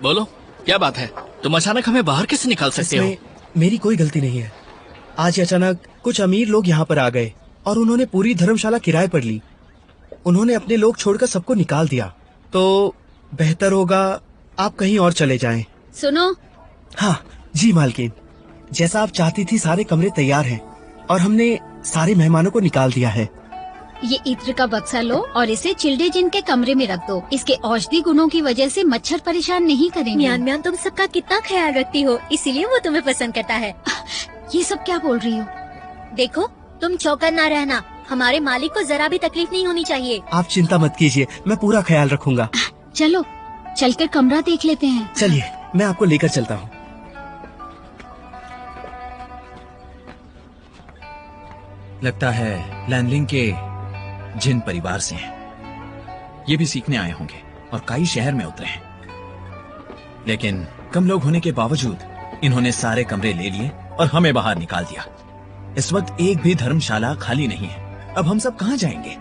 बोलो, क्या बात है? तुम अचानक हमें बाहर कैसे निकाल सकते हो? मेरी कोई गलती नहीं है। आज अचानक कुछ अमीर लोग यहाँ पर आ गए और उन्होंने पूरी धर्मशाला किराए पर ली। उन्होंने अपने लोग छोड़कर सबको निकाल दिया। तो बेहतर होगा आप कहीं और चले जाएं। सुनो। हाँ जी मालकिन, जैसा आप चाहती थी सारे कमरे तैयार हैं और हमने सारे मेहमानों को निकाल दिया है। ये इत्र का बक्सा लो और इसे चिल्डे जिन के कमरे में रख दो। इसके औषधि गुणों की वजह से मच्छर परेशान नहीं करेंगे। म्यान म्यान तुम सबका कितना ख्याल रखती हो, इसीलिए वो तुम्हें पसंद करता है। ये सब क्या बोल रही हो? देखो, तुम चौकन्ना ना रहना, हमारे मालिक को जरा भी तकलीफ नहीं होनी चाहिए। आप चिंता मत कीजिए, मैं पूरा ख्याल रखूंगा। चलो चलकर कमरा देख लेते हैं। चलिए, मैं आपको लेकर चलता हूँ। लगता है लैनलिंग के जिन परिवार से हैं। ये भी सीखने आए होंगे और काई शहर में उतरे हैं। लेकिन कम लोग होने के बावजूद इन्होंने सारे कमरे ले लिए और हमें बाहर निकाल दिया। इस वक्त एक भी धर्मशाला खाली नहीं है। अब हम सब कहाँ जाएंगे?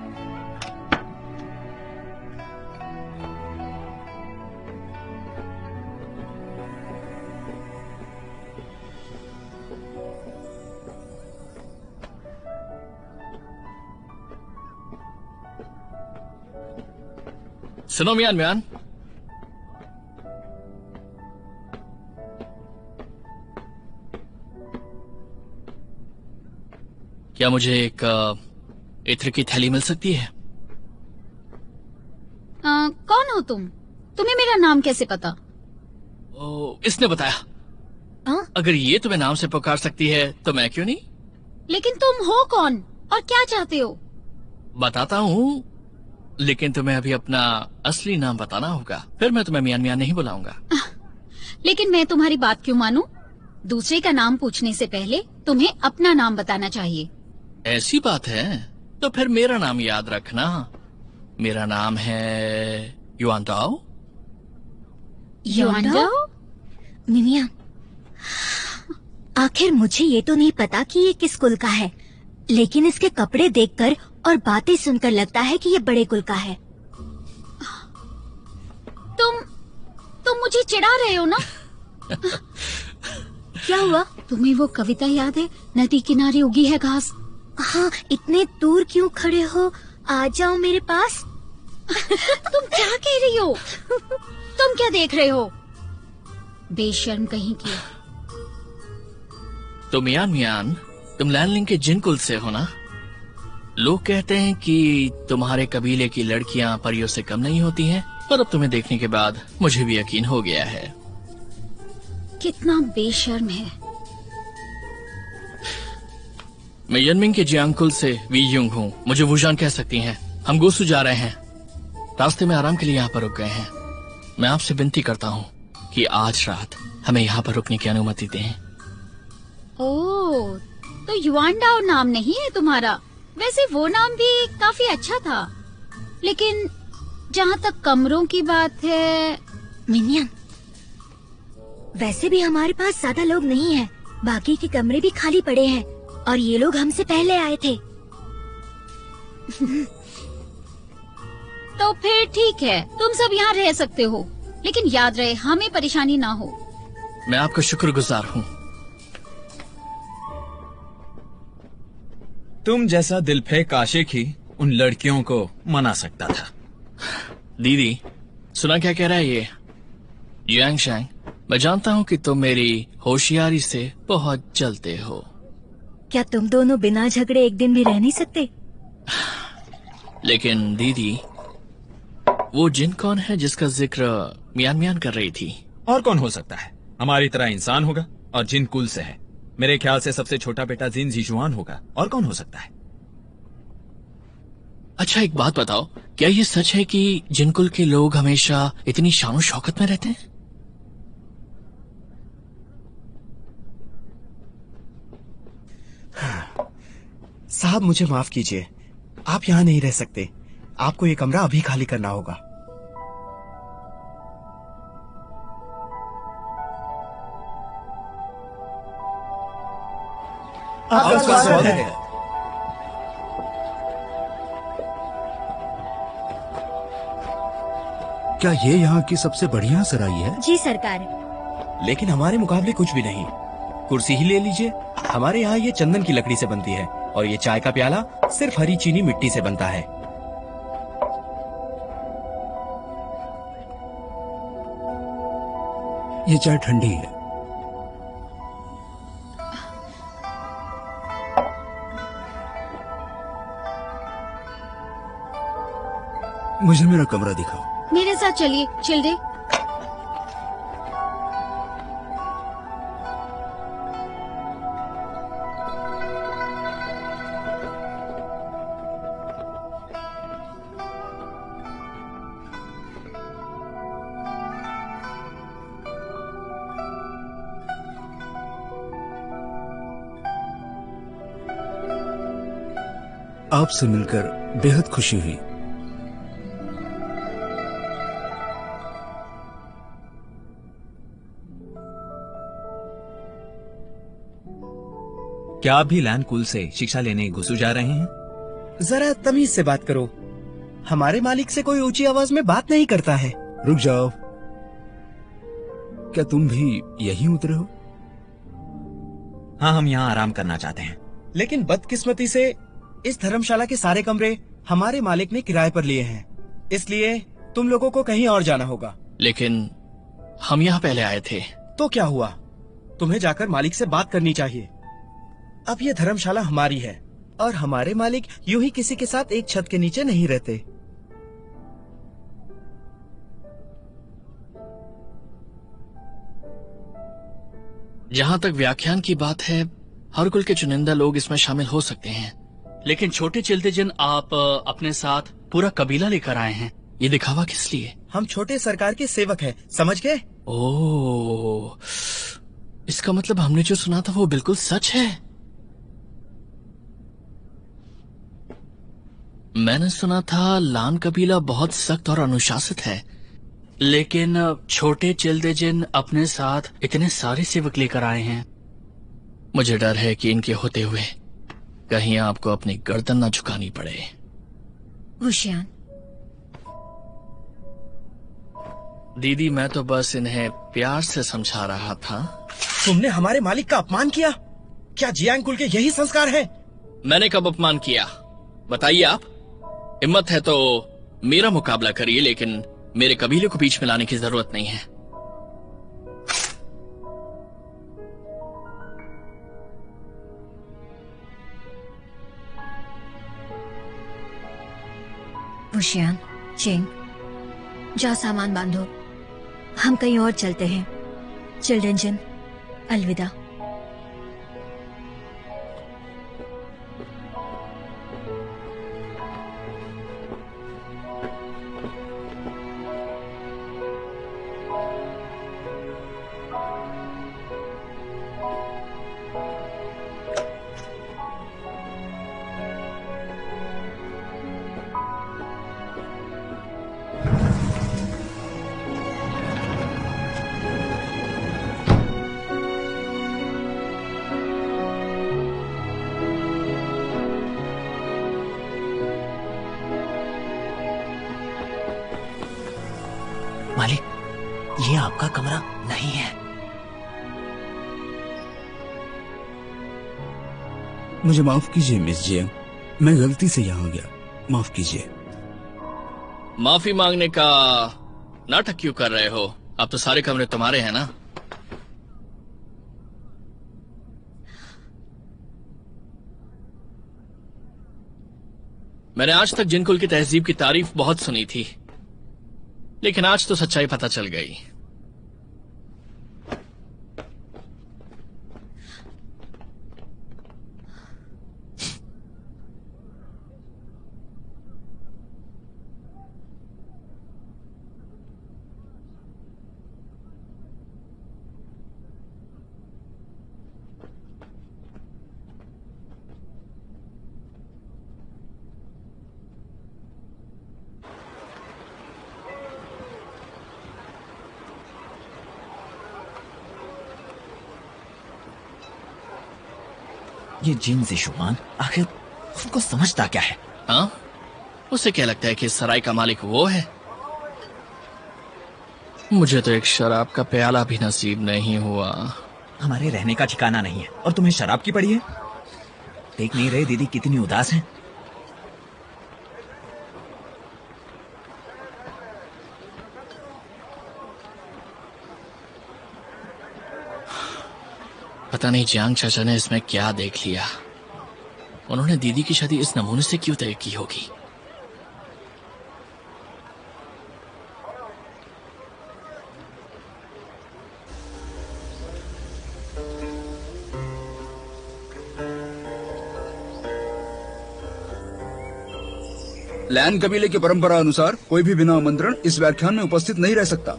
सुनो मियान मियान, क्या मुझे एक इत्र की थैली मिल सकती है? कौन हो तुम? तुम्हें मेरा नाम कैसे पता? इसने बताया। अगर ये तुम्हें नाम से पुकार सकती है तो मैं क्यों नहीं? लेकिन तुम हो कौन और क्या चाहते हो? बताता हूँ, लेकिन तुम्हें अभी अपना असली नाम बताना होगा, फिर मैं तुम्हें मियान मियान नहीं बुलाऊंगा। लेकिन मैं तुम्हारी बात क्यों मानूं? दूसरे का नाम पूछने से पहले तुम्हें अपना नाम बताना चाहिए। ऐसी बात है तो फिर मेरा नाम याद रखना। मेरा नाम है युआन दाओ। युआनडाओ? मिमिया, आखिर मुझे ये तो नहीं पता कि ये किस कुल का है, लेकिन इसके कपड़े देखकर और बातें सुनकर लगता है कि ये बड़े कुल का है। तुम मुझे चिढ़ा रहे हो ना? क्या हुआ? तुम्हें वो कविता याद है, नदी किनारे उगी है घास? हाँ, इतने दूर क्यों खड़े हो, आ जाओ मेरे पास। तुम क्या कह रही हो? तुम क्या देख रहे हो? बेशर्म कहीं की। तो मियान मियान, तुम लैनलिंग के जिन कुल से हो ना? लोग कहते हैं कि तुम्हारे कबीले की लड़कियां परियों से कम नहीं होती हैं, पर अब तुम्हें देखने के बाद मुझे भी यकीन हो गया है। कितना बेशर्म है। मैं यनमिंग के जियांग कुल से वी युंग हूँ। मुझे वुजान कह सकती हैं। हम गोसु जा रहे हैं। रास्ते में आराम के लिए यहाँ पर रुक गए हैं। मैं आपसे विनती करता हूँ कि आज रात हमें यहाँ पर रुकने की अनुमति दें। ओह, तो युआनडाओ नाम नहीं है तुम्हारा? वैसे वो नाम भी काफी अच्छा था, लेकिन जहाँ तक कमरों की बात है। मिनियन, वैसे भी हमारे पास ज्यादा लोग नहीं हैं। बाकी के कमरे भी खाली पड़े हैं और ये लोग हमसे पहले आए थे। तो फिर ठीक है, तुम सब यहाँ रह सकते हो, लेकिन याद रहे हमें परेशानी ना हो। मैं आपका शुक्रगुजार हूँ। तुम जैसा दिलफेक आशिक ही उन लड़कियों को मना सकता था। दीदी, सुना क्या कह रहा है ये? यांग शैंग, मैं जानता हूँ कि तुम मेरी होशियारी से बहुत जलते हो। क्या तुम दोनों बिना झगड़े एक दिन भी रह नहीं सकते? लेकिन दीदी, वो जिन कौन है जिसका जिक्र मियान मियान कर रही थी? और कौन हो सकता है? हमारी तरह इंसान होगा और जिन कुल से है। मेरे ख्याल से सबसे छोटा बेटा जिन जीजुआन होगा। और कौन हो सकता है? अच्छा, एक बात बताओ, क्या ये सच है कि जिन कुल के लोग हमेशा इतनी शानो शौकत में रहते हैं? साहब, मुझे माफ कीजिए, आप यहाँ नहीं रह सकते। आपको ये कमरा अभी खाली करना होगा। आपका स्वागत है। क्या ये यहाँ की सबसे बढ़िया सराई है? जी सरकार। लेकिन हमारे मुकाबले कुछ भी नहीं। कुर्सी ही ले लीजिए। हमारे यहाँ ये चंदन की लकड़ी से बनती है और ये चाय का प्याला सिर्फ हरी चीनी मिट्टी से बनता है। ये चाय ठंडी है। मुझे मेरा कमरा दिखाओ। मेरे साथ चलिए चिल्ड्रे। आपसे मिलकर बेहद खुशी हुई। क्या आप भी लैंड कुल से शिक्षा लेने गुसू जा रहे हैं? जरा तमीज से बात करो। हमारे मालिक से कोई ऊंची आवाज में बात नहीं करता है। रुक जाओ। क्या तुम भी यहीं उतरे हो? हाँ, हम यहाँ आराम करना चाहते हैं। लेकिन बदकिस्मती से इस धर्मशाला के सारे कमरे हमारे मालिक ने किराए पर लिए हैं, इसलिए तुम लोगों को कहीं और जाना होगा। लेकिन हम यहाँ पहले आए थे। तो क्या हुआ? तुम्हें जाकर मालिक से बात करनी चाहिए। अब ये धर्मशाला हमारी है और हमारे मालिक यूं ही किसी के साथ एक छत के नीचे नहीं रहते। जहाँ तक व्याख्यान की बात है, हर कुल के चुनिंदा लोग इसमें शामिल हो सकते हैं, लेकिन छोटे चिल्ते जिन आप अपने साथ पूरा कबीला लेकर आए हैं, ये दिखावा किस लिए? हम छोटे सरकार के सेवक हैं, समझ गए? ओह, इसका मतलब हमने जो सुना था वो बिल्कुल सच है। मैंने सुना था लान कबीला बहुत सख्त और अनुशासित है, लेकिन छोटे चिल्दे जिन अपने साथ इतने सारे सेवक लेकर आए हैं। मुझे डर है कि इनके होते हुए कहीं आपको अपनी गर्दन न झुकानी पड़े। वुशियान, दीदी, मैं तो बस इन्हें प्यार से समझा रहा था। तुमने हमारे मालिक का अपमान किया। क्या जियांग कुल के यही संस्कार हैं? मैंने कब अपमान किया? बताइए आप। हिम्मत है तो मेरा मुकाबला करिए, लेकिन मेरे कबीले को बीच में लाने की जरूरत नहीं है। वुशियान, चेंग, जाओ सामान बांधो, हम कहीं और चलते हैं। चिल्ड्रन जिन, अलविदा। मालिक, ये आपका कमरा नहीं है। मुझे माफ कीजिए मिस जियांग, मैं गलती से यहाँ गया, माफ कीजिए। माफी मांगने का नाटक क्यों कर रहे हो? अब तो सारे कमरे तुम्हारे हैं ना। मैंने आज तक जिनकुल की तहजीब की तारीफ बहुत सुनी थी, लेकिन आज तो सच्चाई पता चल गई। ये जिन ज़िशुआन आखिर उसको समझता क्या है? हाँ, उसे क्या लगता है कि इस सराय का मालिक वो है? मुझे तो एक शराब का प्याला भी नसीब नहीं हुआ। हमारे रहने का ठिकाना नहीं है और तुम्हें शराब की पड़ी है। देख नहीं रहे दीदी कितनी उदास है। पता नहीं जियांग चाचा ने इसमें क्या देख लिया। उन्होंने दीदी की शादी इस नमूने से क्यों तय की होगी। लैन कबीले की परंपरा अनुसार कोई भी बिना आमंत्रण इस व्याख्यान में उपस्थित नहीं रह सकता।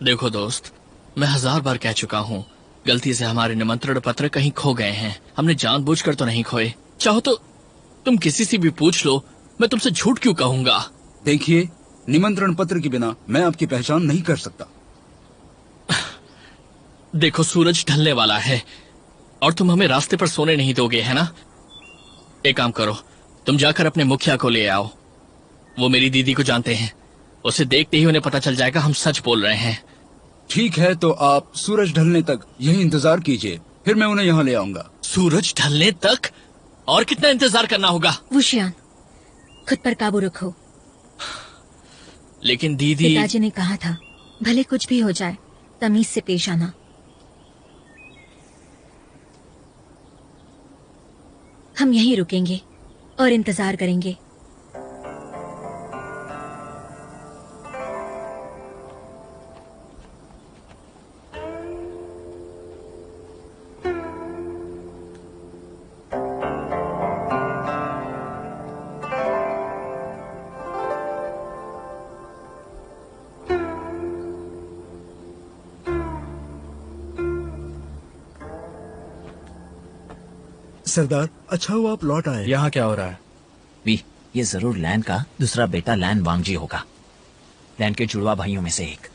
देखो दोस्त, मैं 1000 बार कह चुका हूँ, गलती से हमारे निमंत्रण पत्र कहीं खो गए हैं। हमने जानबूझकर तो नहीं खोए। चाहो तो तुम किसी से भी पूछ लो, मैं तुमसे झूठ क्यों कहूंगा। देखिए, निमंत्रण पत्र के बिना मैं आपकी पहचान नहीं कर सकता। देखो, सूरज ढलने वाला है और तुम हमें रास्ते पर सोने नहीं दोगे, है ना? एक काम करो, तुम जाकर अपने मुखिया को ले आओ। वो मेरी दीदी को जानते हैं। उसे देखते ही उन्हें पता चल जाएगा हम सच बोल रहे हैं। ठीक है, तो आप सूरज ढलने तक यही इंतजार कीजिए, फिर मैं उन्हें यहाँ ले आऊंगा। सूरज ढलने तक? और कितना इंतजार करना होगा? वुशियान, खुद पर काबू रखो। लेकिन दीदी, पिताजी ने कहा था भले कुछ भी हो जाए तमीज से पेश आना। हम यहीं रुकेंगे और इंतजार करेंगे। सरदार, अच्छा हुआ आप लौट आए। यहाँ क्या हो रहा है? वी, ये जरूर लैन का दूसरा बेटा लैन वांगजी होगा, लैन के जुड़वा भाइयों में से एक।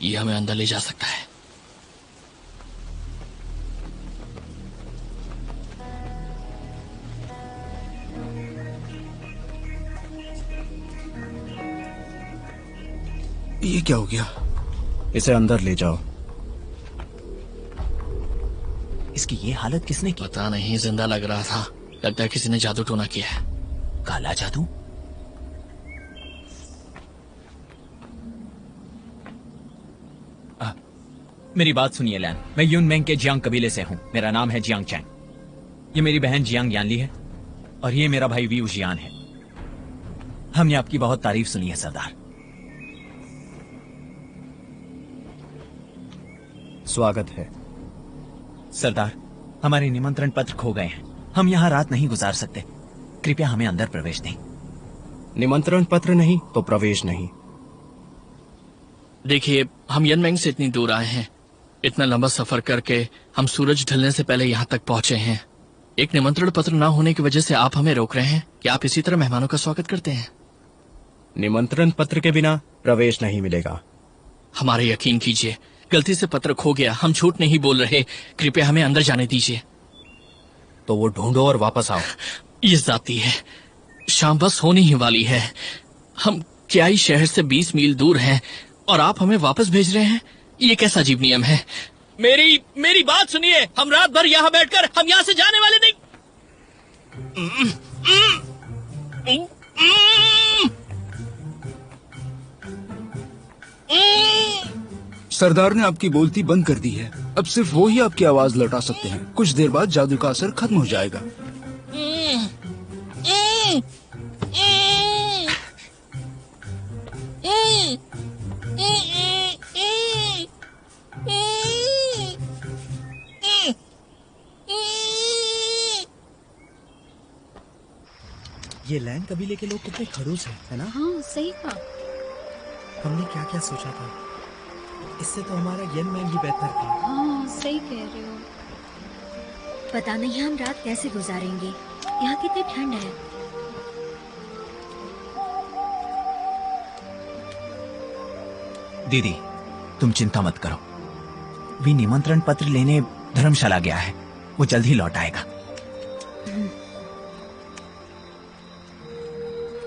ये हमें अंदर ले जा सकता है। ये क्या हो गया? इसे अंदर ले जाओ। इसकी ये हालत किसने की? पता नहीं, जिंदा लग रहा था। लगता है किसी ने जादू टोना किया है। काला जादू? मेरी बात सुनिए लैन, मैं यूनमेंग के जियांग कबीले से हूँ। मेरा नाम है जियांग चैंग। ये मेरी बहन जियांग यानली है और ये मेरा भाई वी उजियान है। हमने आपकी बहुत तारीफ सुनी है सरदार। स्वागत है। सरदार, हमारे निमंत्रण पत्र खो गए हैं। हम यहाँ रात नहीं गुजार सकते। कृपया हमें अंदर प्रवेश दें। निमंत्रण पत्र नहीं तो प्रवेश नहीं। देखिए, हम यनमेंग से इतनी दूर आए हैं। इतना लंबा सफर करके हम सूरज ढलने से पहले यहाँ तक पहुँचे हैं। एक निमंत्रण पत्र ना होने की वजह से आप हमें रोक रहे हैं। क्या आप इसी तरह मेहमानों का स्वागत करते हैं? निमंत्रण पत्र के बिना प्रवेश नहीं मिलेगा। हमारे यकीन कीजिए, गलती से पत्र खो गया। हम झूठ नहीं बोल रहे। कृपया हमें अंदर जाने दीजिए। तो वो ढूंढो और वापस आओ। ये जाती है। शाम बस होने ही वाली है। हम क्याई शहर से 20 मील दूर हैं और आप हमें वापस भेज रहे हैं। ये कैसा अजीब नियम है? मेरी बात सुनिए। हम रात भर यहाँ बैठकर हम यहाँ से जाने वाले नहीं। सरदार ने आपकी बोलती बंद कर दी है। अब सिर्फ वो ही आपकी आवाज लौटा सकते हैं। कुछ देर बाद जादू का असर खत्म हो जाएगा। ये लैन कबीले के लोग कितने खड़ूस हैं, है ना? हाँ, सही कहा। हमने क्या क्या सोचा था। इससे तो हमारा यनमेंग ही बेहतर था। हाँ, सही कह रहे हो। पता नहीं हम रात कैसे गुजारेंगे। यहाँ कितनी ठंड है। दीदी, तुम चिंता मत करो। वी निमंत्रण पत्र लेने धर्मशाला गया है। वो जल्द ही लौट आएगा।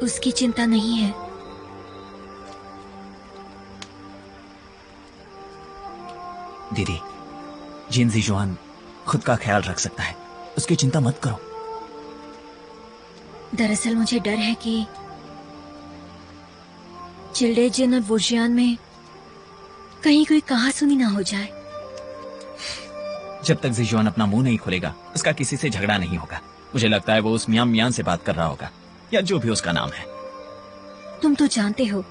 उसकी चिंता नहीं है। दीदी, जिन ज़ीजुआन खुद का ख्याल रख सकता है, उसकी चिंता मत करो। दरअसल मुझे डर है कि चिल्ड्रेजियन और वुजियान में कहीं कोई कहासुनी ना हो जाए। जब तक ज़ीजुआन अपना मुंह नहीं खोलेगा, उसका किसी से झगड़ा नहीं होगा। मुझे लगता है वो उस मियां मियां से बात कर रहा होगा, या जो भी उसका नाम है। तुम तो जानते हो,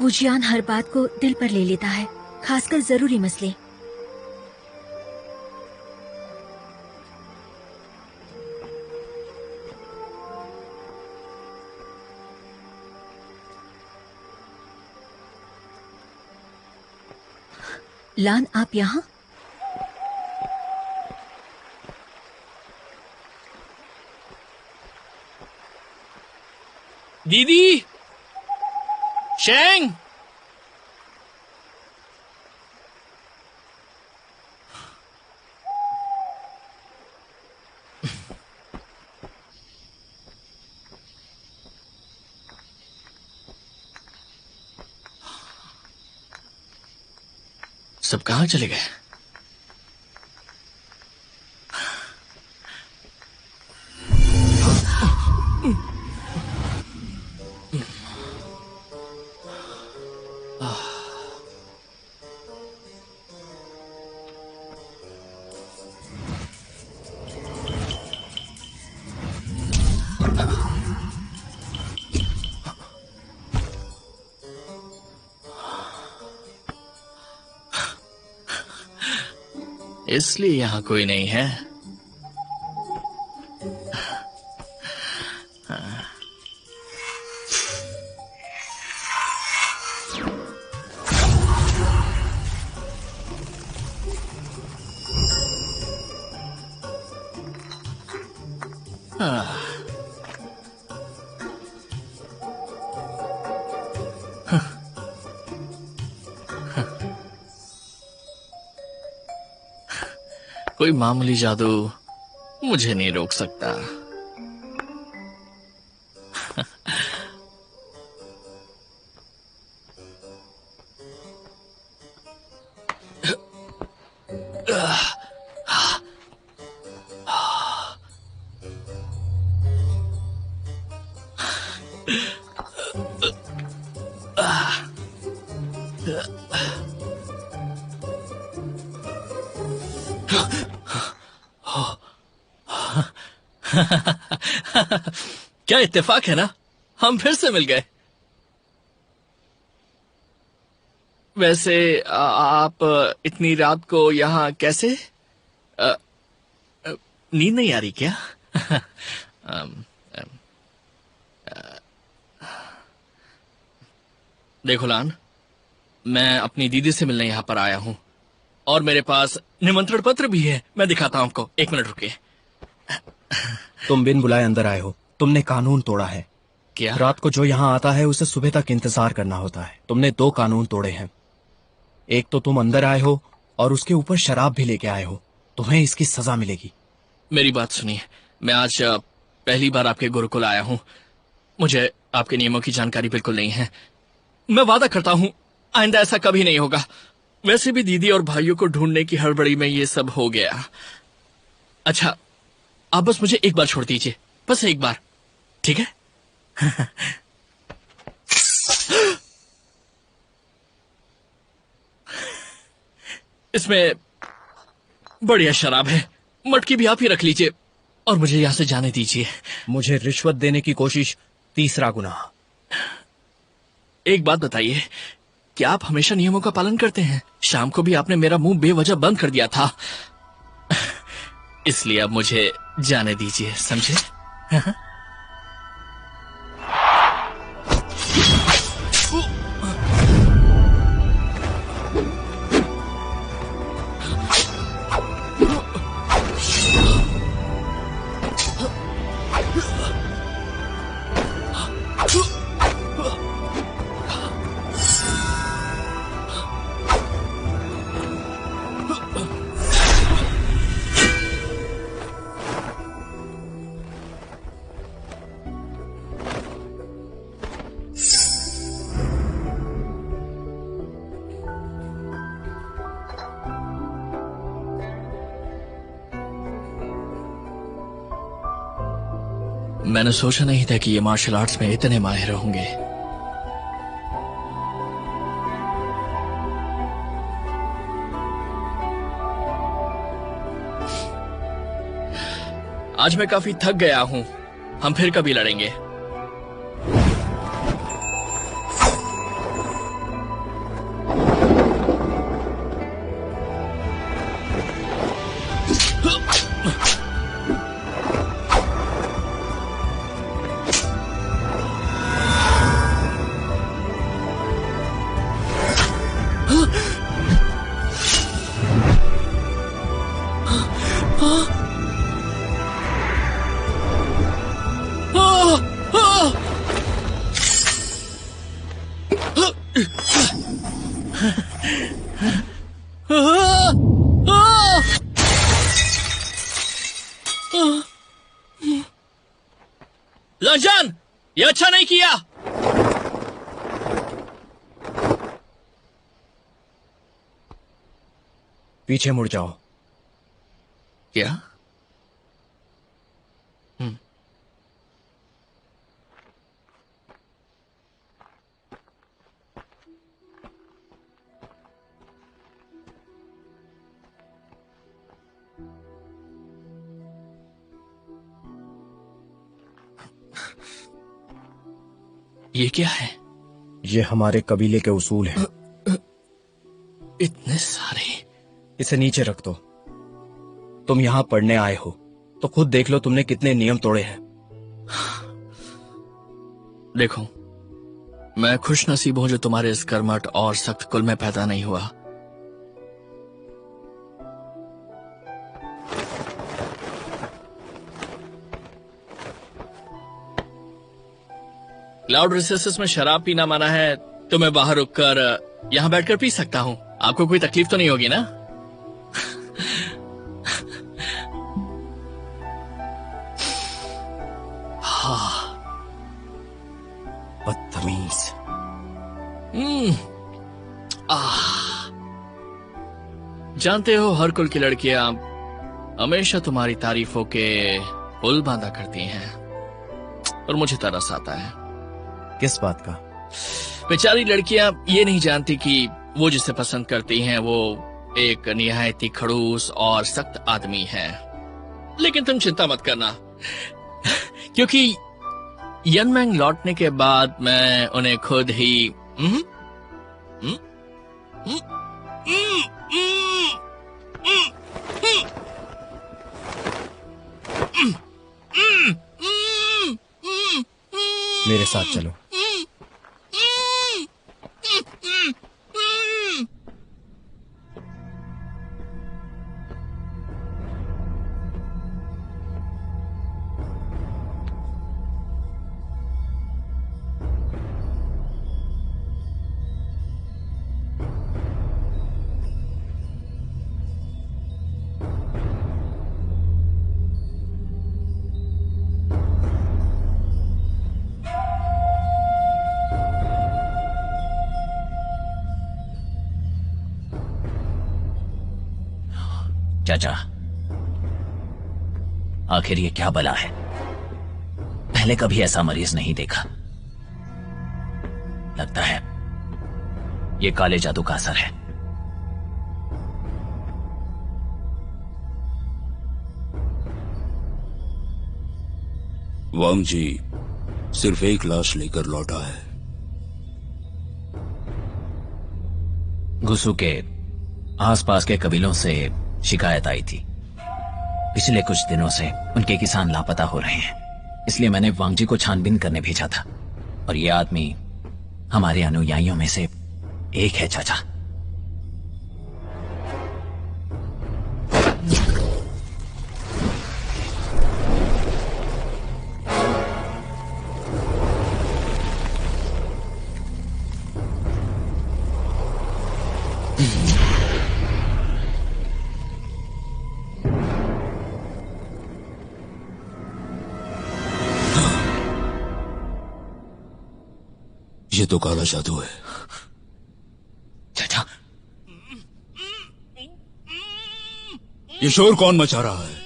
वुजियान हर बात को दिल पर ले लेता है, खासकर जरूरी मसले। लान, आप यहाँ? दीदी, शेंग, सब कहाँ चले गए? इसलिए यहाँ कोई नहीं है। कोई मामूली जादू मुझे नहीं रोक सकता। क्या इत्तेफाक है ना, हम फिर से मिल गए। वैसे आप इतनी रात को यहाँ कैसे? नींद नहीं आ रही क्या? देखो लान, मैं अपनी दीदी से मिलने यहाँ पर आया हूँ और मेरे पास निमंत्रण पत्र भी है। मैं दिखाता हूँ आपको, एक मिनट रुकिए। तुम बिन बुलाए अंदर आए हो। तुमने कानून तोड़ा है। क्या? रात को जो यहाँ आता है उसे सुबह तक इंतजार करना होता है। तुमने 2 कानून तोड़े हैं। एक तो तुम अंदर आए हो और उसके ऊपर शराब भी लेके आए हो। तुम्हें इसकी सजा मिलेगी। मेरी बात सुनिए, मैं आज पहली बार आपके गुरुकुल आया हूँ। मुझे आपके नियमों की जानकारी बिल्कुल नहीं है। मैं वादा करता हूँ आइंदा ऐसा कभी नहीं होगा। वैसे भी दीदी और भाइयों को ढूंढने की हड़बड़ी में ये सब हो गया। अच्छा, आप बस मुझे एक बार छोड़ दीजिए, बस एक बार, ठीक है? इसमें बढ़िया शराब है, मटकी भी आप ही रख लीजिए और मुझे यहां से जाने दीजिए। मुझे रिश्वत देने की कोशिश, 3रा गुनाह। एक बात बताइए, क्या आप हमेशा नियमों का पालन करते हैं? शाम को भी आपने मेरा मुंह बेवजह बंद कर दिया था। इसलिए अब मुझे जाने दीजिए, समझे? मैंने सोचा नहीं था कि ये मार्शल आर्ट्स में इतने माहिर होंगे। आज मैं काफी थक गया हूं, हम फिर कभी लड़ेंगे। लंजन, ये अच्छा नहीं किया। पीछे मुड़ जाओ। क्या? ये क्या है? ये हमारे कबीले के उसूल हैं। इतने सारे। इसे नीचे रख दो। तुम यहाँ पढ़ने आए हो तो खुद देख लो तुमने कितने नियम तोड़े हैं। देखो, मैं खुश नसीब हूं जो तुम्हारे इस कर्मठ और सख्त कुल में पैदा नहीं हुआ। क्लाउड रिसेसेस में शराब पीना मना है, तो मैं बाहर रुककर यहां बैठकर पी सकता हूं। आपको कोई तकलीफ तो नहीं होगी ना? हाँ, बदतमीज। जानते हो, हर कुल की लड़कियां हमेशा तुम्हारी तारीफों के पुल बांधा करती हैं और मुझे तरस आता है। किस बात का? बेचारी लड़कियां ये नहीं जानती कि वो जिसे पसंद करती हैं वो एक निहायती खड़ूस और सख्त आदमी है। लेकिन तुम चिंता मत करना, क्योंकि यनमैंग लौटने के बाद मैं उन्हें खुद ही मेरे साथ चलो। चाचा, आखिर ये क्या बला है? पहले कभी ऐसा मरीज नहीं देखा। लगता है ये काले जादू का असर है। वांग जी सिर्फ एक लाश लेकर लौटा है। गुसु के आसपास के कबीलों से शिकायत आई थी। पिछले कुछ दिनों से उनके किसान लापता हो रहे हैं, इसलिए मैंने वांग जी को छानबीन करने भेजा था। और ये आदमी हमारे अनुयायियों में से एक है चाचा। ये तो काला जादू है। चाचा, ये शोर कौन मचा रहा है?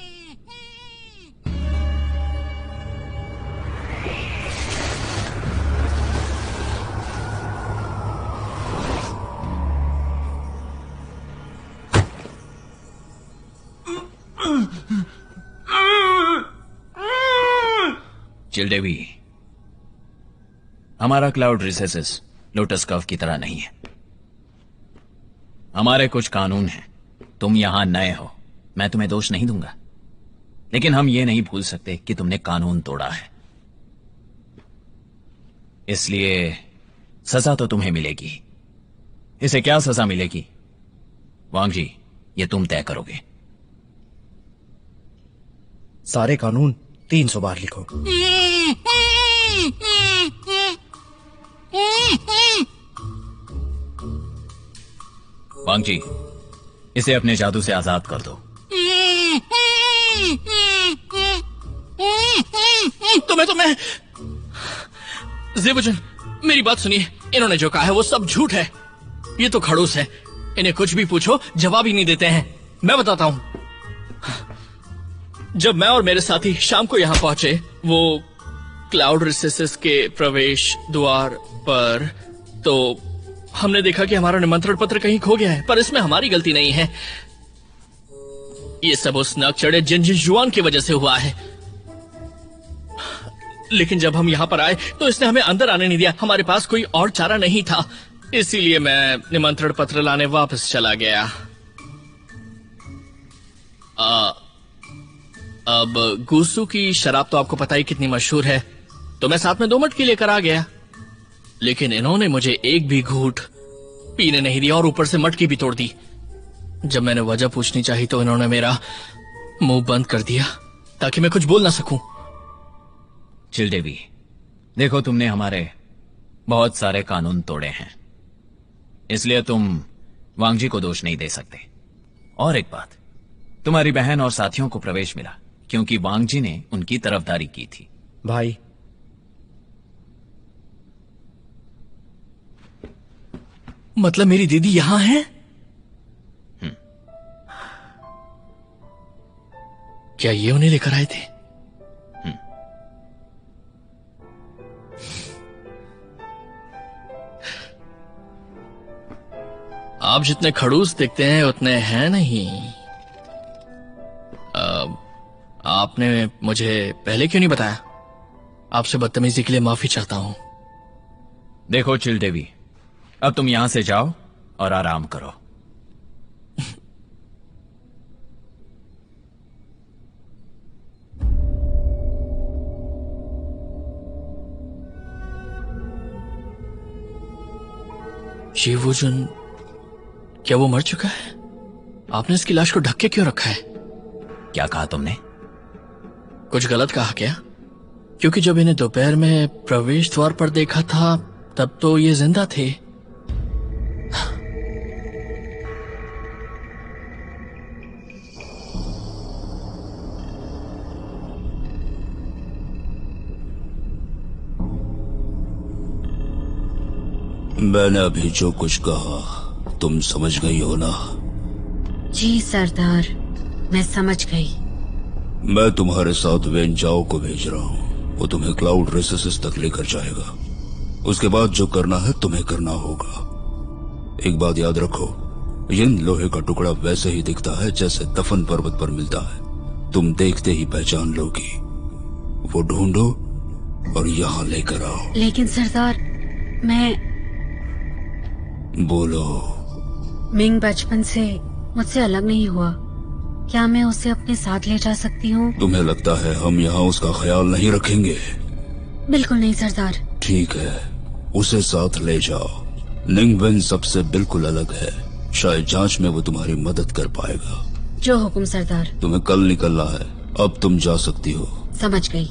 चिलडेवी, हमारा क्लाउड रिसेसेस लोटस कर्व की तरह नहीं है। हमारे कुछ कानून हैं। तुम यहां नए हो, मैं तुम्हें दोष नहीं दूंगा, लेकिन हम ये नहीं भूल सकते कि तुमने कानून तोड़ा है। इसलिए सजा तो तुम्हें मिलेगी। इसे क्या सजा मिलेगी, वांग जी, ये तुम तय करोगे। सारे कानून 300 बार लिखो। वांग जी, इसे अपने जादू से आजाद कर दो। तुम्हें ज़ेबुजुन, मेरी बात सुनिए। इन्होंने जो कहा है वो सब झूठ है। ये तो खड़ूस है। इन्हें कुछ भी पूछो जवाब ही नहीं देते हैं। मैं बताता हूं। जब मैं और मेरे साथी शाम को यहां पहुंचे, वो क्लाउड रिसेसेस के प्रवेश द्वार पर, तो हमने देखा कि हमारा निमंत्रण पत्र कहीं खो गया है। पर इसमें हमारी गलती नहीं है। ये सब उस नक चढ़े जिनजिन जुआन की वजह से हुआ है। लेकिन जब हम यहां पर आए तो इसने हमें अंदर आने नहीं दिया। हमारे पास कोई और चारा नहीं था, इसीलिए मैं निमंत्रण पत्र लाने वापस चला गया। अब गूसू की शराब तो आपको पता ही कितनी मशहूर है, तो मैं साथ में 2 मटकी लेकर आ गया। लेकिन इन्होंने मुझे एक भी घूंट पीने नहीं दिया और ऊपर से मटकी भी तोड़ दी। जब मैंने वजह पूछनी चाहिए तो इन्होंने मेरा मुंह बंद कर दिया ताकि मैं कुछ बोल ना सकूं। चिलडेवी, देखो, तुमने हमारे बहुत सारे कानून तोड़े हैं, इसलिए तुम वांग जी को दोष नहीं दे सकते। और एक बात, तुम्हारी बहन और साथियों को प्रवेश मिला क्योंकि वांग जी ने उनकी तरफदारी की थी। भाई, मतलब मेरी दीदी यहां है? क्या ये उन्हें लेकर आए थे? आप जितने खड़ूस दिखते हैं उतने हैं नहीं। आपने मुझे पहले क्यों नहीं बताया? आपसे बदतमीजी के लिए माफी चाहता हूं। देखो चिलडेवी, अब तुम यहां से जाओ और आराम करो। ज़ेबुजुन, क्या वो मर चुका है? आपने इसकी लाश को ढक के क्यों रखा है? क्या कहा तुमने? कुछ गलत कहा क्या? क्योंकि जब इन्हें दोपहर में प्रवेश द्वार पर देखा था तब तो ये जिंदा थे। मैंने अभी जो कुछ कहा तुम समझ गई हो ना? जी सरदार, मैं समझ गई। मैं तुम्हारे साथ वेन जाओ को भेज रहा हूँ। वो तुम्हें क्लाउड रेसेस तक लेकर जाएगा। उसके बाद जो करना है तुम्हें करना होगा। एक बात याद रखो, यिन लोहे का टुकड़ा वैसे ही दिखता है जैसे दफन पर्वत पर मिलता है। तुम देखते ही पहचान लोगी। वो ढूंढो और यहाँ लेकर आओ। लेकिन सरदार, मैं बोलो। मिंग बचपन से मुझसे अलग नहीं हुआ। क्या मैं उसे अपने साथ ले जा सकती हूँ? तुम्हें लगता है हम यहाँ उसका ख्याल नहीं रखेंगे? बिल्कुल नहीं सरदार। ठीक है, उसे साथ ले जाओ। निंगवेन सबसे बिल्कुल अलग है। शायद जांच में वो तुम्हारी मदद कर पाएगा। जो हुक्म सरदार। तुम्हें कल निकलना है, अब तुम जा सकती हो। समझ गई।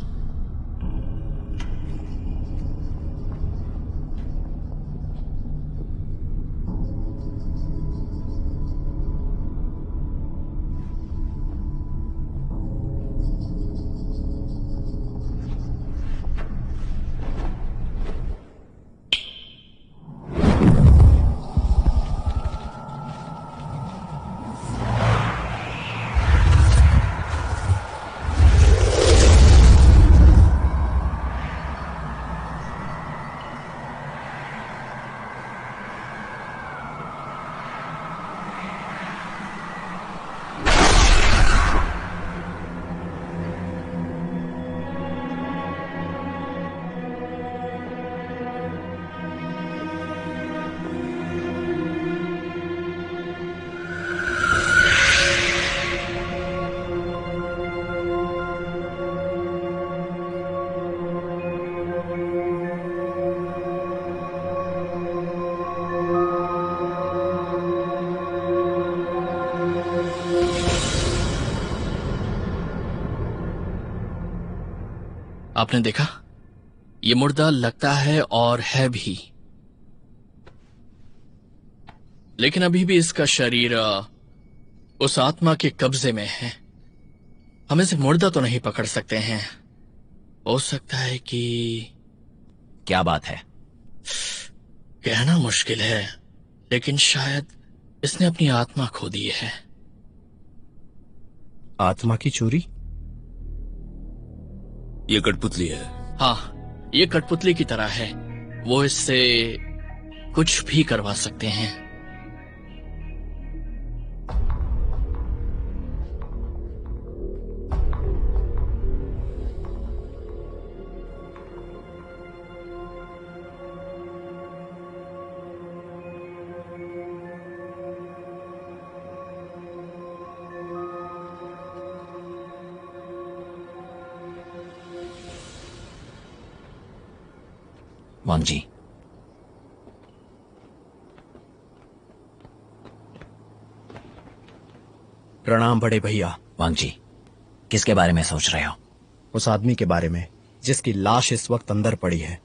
आपने देखा, ये मुर्दा लगता है और है भी, लेकिन अभी भी इसका शरीर उस आत्मा के कब्जे में है। हम इसे मुर्दा तो नहीं पकड़ सकते हैं। हो सकता है कि क्या बात है? कहना मुश्किल है, लेकिन शायद इसने अपनी आत्मा खो दी है। आत्मा की चोरी? ये कठपुतली है। हाँ, ये कठपुतली की तरह है। वो इससे कुछ भी करवा सकते हैं। वांग जी, प्रणाम बड़े भैया। वांग जी, किसके बारे में सोच रहे हो? उस आदमी के बारे में जिसकी लाश इस वक्त अंदर पड़ी है।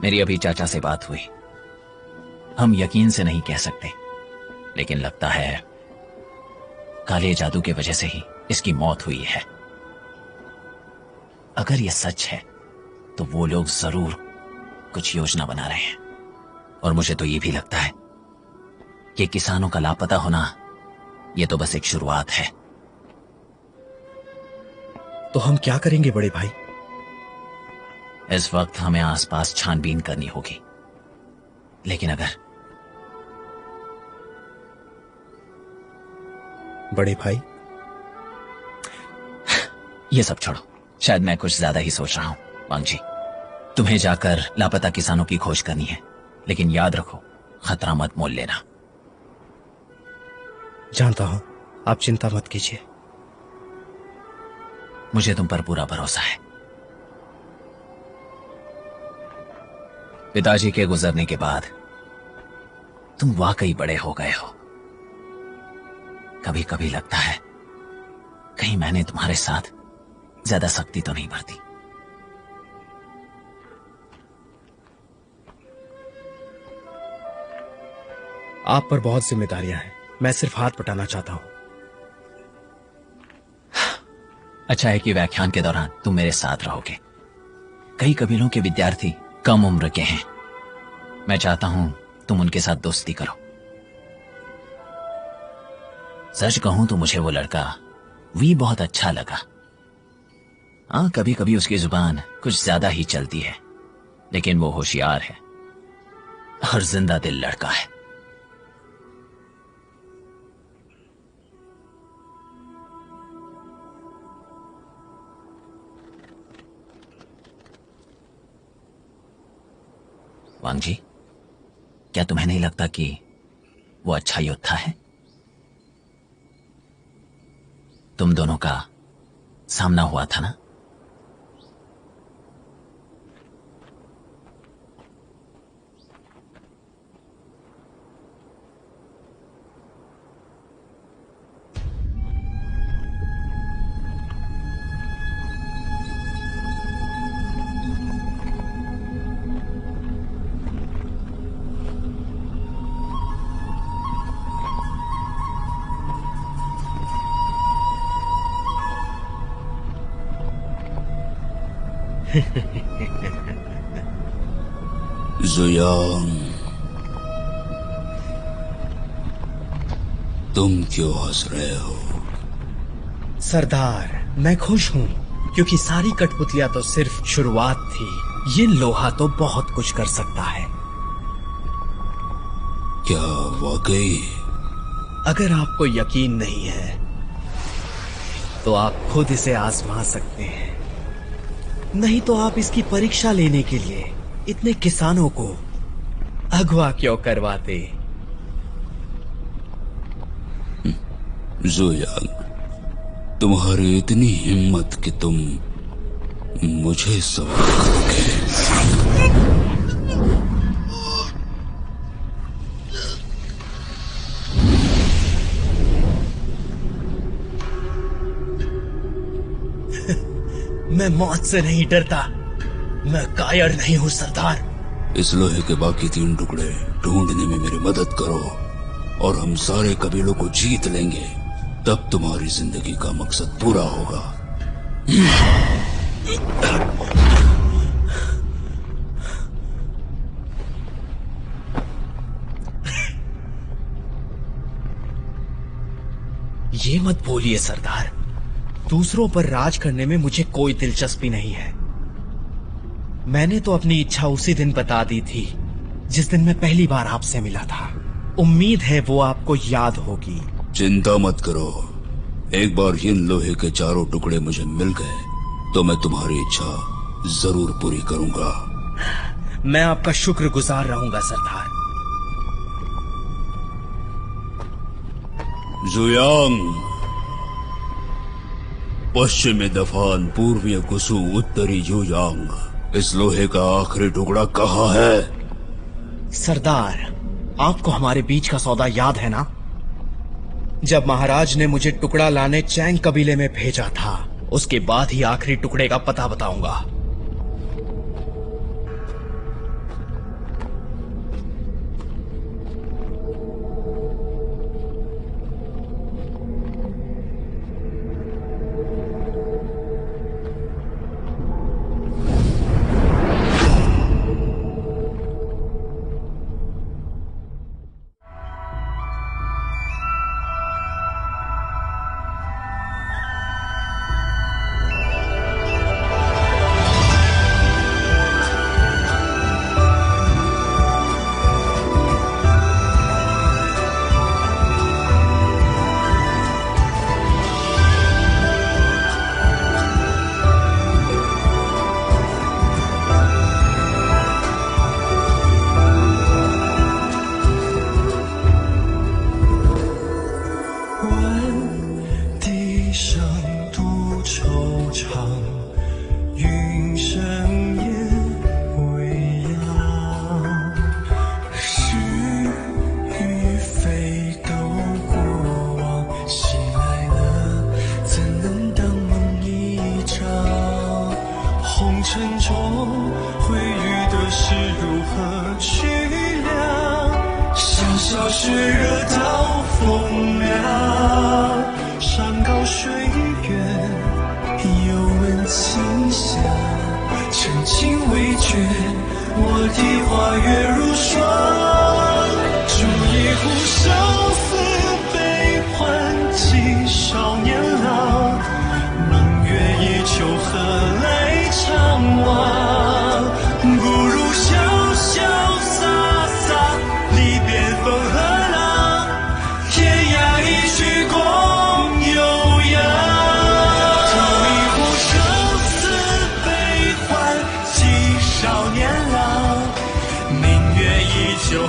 मेरी अभी चाचा से बात हुई। हम यकीन से नहीं कह सकते, लेकिन लगता है काले जादू की वजह से ही इसकी मौत हुई है। अगर यह सच है तो वो लोग जरूर कुछ योजना बना रहे हैं, और मुझे तो ये भी लगता है कि किसानों का लापता होना ये तो बस एक शुरुआत है। तो हम क्या करेंगे बड़े भाई? इस वक्त हमें आसपास छानबीन करनी होगी, लेकिन अगर बड़े भाई, ये सब छोड़ो, शायद मैं कुछ ज्यादा ही सोच रहा हूं। वांग जी, तुम्हें जाकर लापता किसानों की खोज करनी है, लेकिन याद रखो, खतरा मत मोल लेना। जानता हूं, आप चिंता मत कीजिए। मुझे तुम पर पूरा भरोसा है। पिताजी के गुजरने के बाद तुम वाकई बड़े हो गए हो। कभी कभी लगता है कहीं मैंने तुम्हारे साथ ज्यादा सख्ती तो नहीं बरती। आप पर बहुत जिम्मेदारियां हैं, मैं सिर्फ हाथ बटाना चाहता हूं। अच्छा है कि व्याख्यान के दौरान तुम मेरे साथ रहोगे। कई कबीलों के विद्यार्थी कम उम्र के हैं। मैं चाहता हूं तुम उनके साथ दोस्ती करो। सच कहूं तो मुझे वो लड़का वी बहुत अच्छा लगा। हाँ, कभी कभी उसकी जुबान कुछ ज्यादा ही चलती है, लेकिन वो होशियार है और जिंदा दिल लड़का है। वांग जी, क्या तुम्हें नहीं लगता कि वो अच्छा योद्धा है? तुम दोनों का सामना हुआ था ना? जुयांग, तुम क्यों हंस रहे हो? सरदार, मैं खुश हूं, क्योंकि सारी कठपुतलियां तो सिर्फ शुरुआत थी। ये लोहा तो बहुत कुछ कर सकता है। क्या वाकई? अगर आपको यकीन नहीं है तो आप खुद इसे आजमा सकते हैं, नहीं तो आप इसकी परीक्षा लेने के लिए इतने किसानों को अगवा क्यों करवाते? जुयांग, तुम्हारी इतनी हिम्मत कि तुम मुझे सवाल करोगे। मैं मौत से नहीं डरता। मैं कायर नहीं हूँ सरदार। इस लोहे के बाकी 3 टुकड़े ढूंढने में मेरी मदद करो और हम सारे कबीलों को जीत लेंगे। तब तुम्हारी जिंदगी का मकसद पूरा होगा। ये मत बोलिए सरदार, दूसरों पर राज करने में मुझे कोई दिलचस्पी नहीं है। मैंने तो अपनी इच्छा उसी दिन बता दी थी जिस दिन मैं पहली बार आपसे मिला था। उम्मीद है वो आपको याद होगी। चिंता मत करो, एक बार इन लोहे के 4 टुकड़े मुझे मिल गए तो मैं तुम्हारी इच्छा जरूर पूरी करूंगा। मैं आपका शुक्रगुजार रहूंगा सरदार। जुयांग, पश्चिमी दफान, पूर्वीय गुसु, उत्तरी युयांग। इस लोहे का आखिरी टुकड़ा कहाँ है? सरदार, आपको हमारे बीच का सौदा याद है ना? जब महाराज ने मुझे टुकड़ा लाने चैंग कबीले में भेजा था, उसके बाद ही आखिरी टुकड़े का पता बताऊंगा।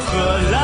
何来